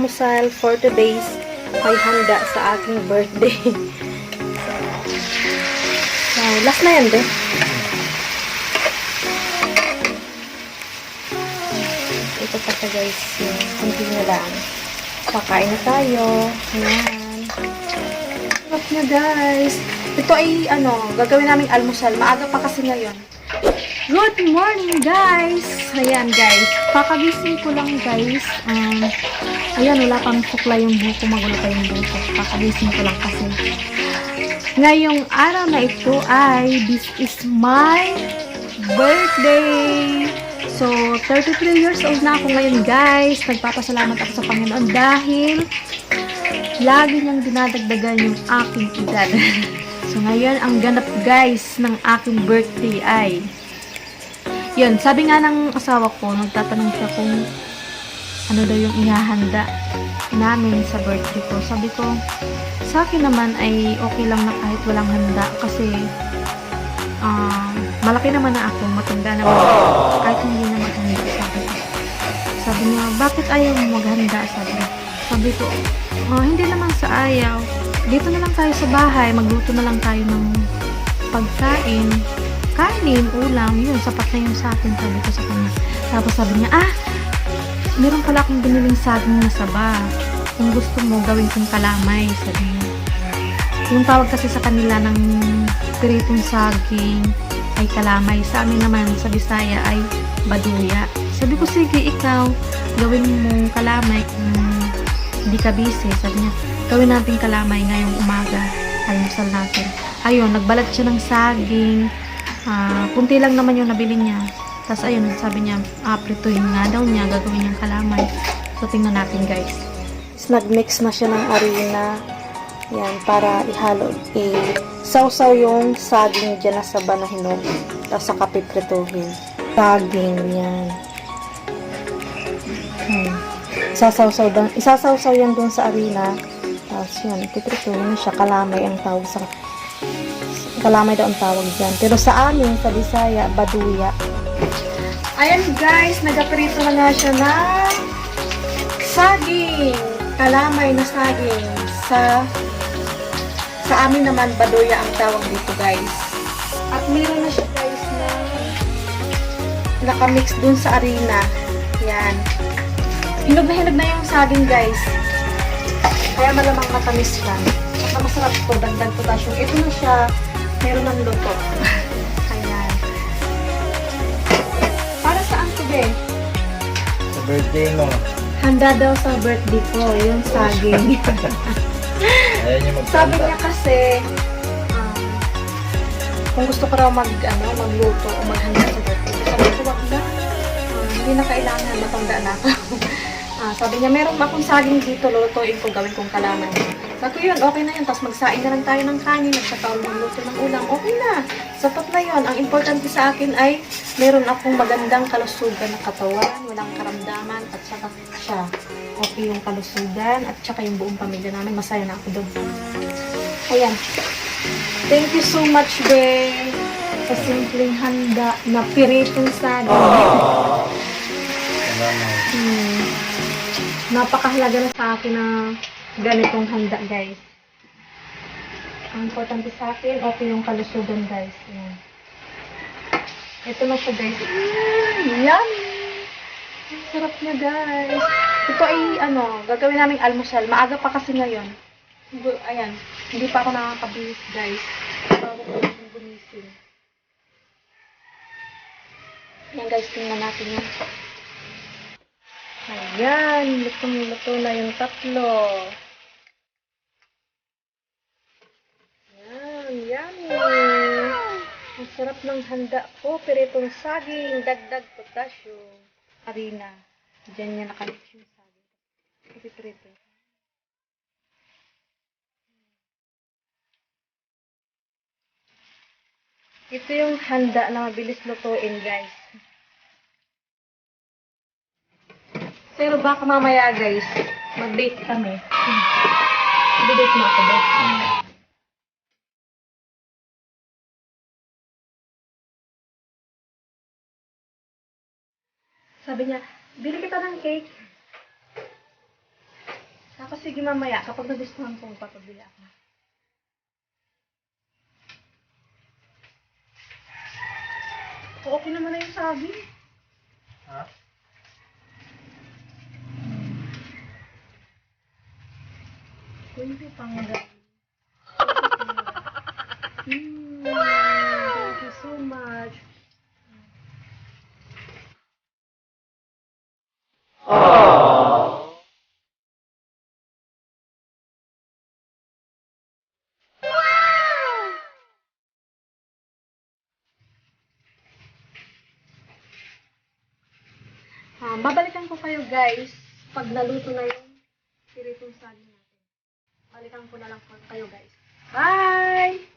almusal for today's may handa sa aking birthday. Wow, last na yan, be. Ito pa siya, guys. Kunti na lang. Kakain na tayo. Ayan. Sarap niya, guys. Ito ay, gagawin naming almusal. Maaga pa kasi ngayon. Good morning, guys! Ayan, guys. Kakagising ko lang, guys. Ayan, wala pang sukla yung buko. Magulo pa yung buko. Kakagising ko lang kasi. Ngayong araw na ito ay, this is my birthday! So, 33 years old na ako ngayon, guys. Nagpapasalamat ako sa Panginoon dahil lagi niyang dinadagdagan yung aking edad. So, ngayon, ang ganap, guys, ng aking birthday ay yun, sabi nga ng asawa ko, nagtatanong siya kung ano daw yung ihahanda namin sa birthday ko. Sabi ko, sa akin naman ay okay lang na kahit walang handa kasi malaki naman na ako, matanda naman ako, kahit hindi na maghanda. Sabi niya, bakit ayaw mo maghanda? Sabi ko, hindi naman sa ayaw. Dito na lang tayo sa bahay, magluto na lang tayo ng pagkain. Kanin, ulam, yun, sapat na yun sa akin, sabi ko sa kanya. Tapos sabi niya, meron pala akong biniling saging na saba. Kung gusto mo, gawin kong kalamay, sabi niya. Yung tawag kasi sa kanila ng piritong saging ay kalamay. Sa amin naman, sa Bisaya ay baduya. Sabi ko, sige, ikaw, gawin mong kalamay kung hindi ka busy. Sabi niya, gawin natin kalamay ngayong umaga. Almusal natin. Ayun, nagbalat siya ng saging. Kunti lang naman yung nabili niya. Tapos ayun, sabi niya, prituhin nga daw niya, gagawin niyang kalamay. So, tingnan natin, guys. Nag-mix na siya ng harina. Yan, para ihalo. Sausaw yung saging dyan na saba na hinog. Tapos saka piprituhin. Saging, yan. Isasawsaw yan dun sa harina. Tapos yan, piprituhin siya. Kalamay ang tawag sa kalamay daw ang tawag dyan. Pero sa amin, sa Bisaya, baduya. Ayan, guys, nagaprito na nga siya ng saging. Kalamay na saging. Sa amin naman, baduya ang tawag dito, guys. At meron na siya, guys, na nakamix dun sa harina. Yan. Hinog na yung saging, guys. Kaya malamang matamis lang. At masarap to, dagdag potassium. Ito na siya. Meron ng luto. Ayan. Para saan to, be? Sa birthday mo. Handa daw sa birthday ko. Yung saging. Ayan yung magkanta. Sabi niya kasi, kung gusto ko raw magluto o maghanda sa birthday. Sabi ko, wag na. Hindi na kailangan. Matanda na ako. Sabi niya, meron akong saging dito. Lulutuin ko, gawin kong kalamay. Sabi ko, yun, okay na yun. Tapos magsaing na lang tayo ng kanin at saka magluto ng ulam. Okay na. Sapat na yun. Ang importante sa akin ay meron akong magandang kalusugan na katawan, walang karamdaman, at saka siya. Okay yung kalusugan at saka yung buong pamilya namin. Masaya na ako doon. Ayan. Thank you so much, be. Sa simpleng handa na piritong saging. Napakahalaga na sa akin na ganitong handa, guys. Ang importante sa akin, okay yung kalusugan, guys. Ayan. Ito na siya, guys. Yummy! Ang sarap niya, guys. Ito ay, gagawin naming almusal. Maaga pa kasi ngayon. Ayan. Hindi pa ako nakakabihis, guys. Bago ko gumising. Ayan, guys. Tingnan natin yan. Ayan, lutong-luto na yung tatlo. Ayan, yummy. Ang sarap ng handa ko. Piritong saging, dagdag potassium. Harina. Diyan niya nakamix yung saging. Piprito. Ito yung handa na mabilis lutuin, guys. Pero baka mamaya, guys, mag-date kami. Mag-date mo ako, guys. Sabi niya, bili kita ng cake. O sige mamaya, kapag nagustuhan ko, papabili ako. Okay naman na yung sabi. Ha? Kunti pang gabi. Thank you so much. Babalikan ko kayo guys pag naluto na yung piritong saging natin. Balikan ko na lang kayo guys. Bye!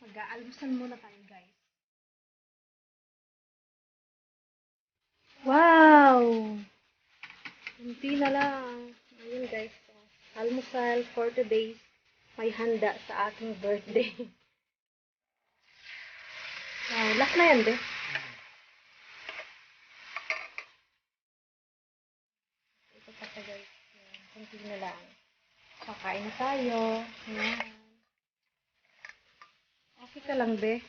Mag-aalmusal muna tayo, guys. Wow! Kunti na lang. Ayun, guys. Almusal for today. May handa sa aking birthday. Last na yan, be. Ito pa sa guys. Kunti na lang. Kakain na tayo. Ayan. Okay ka lang, be.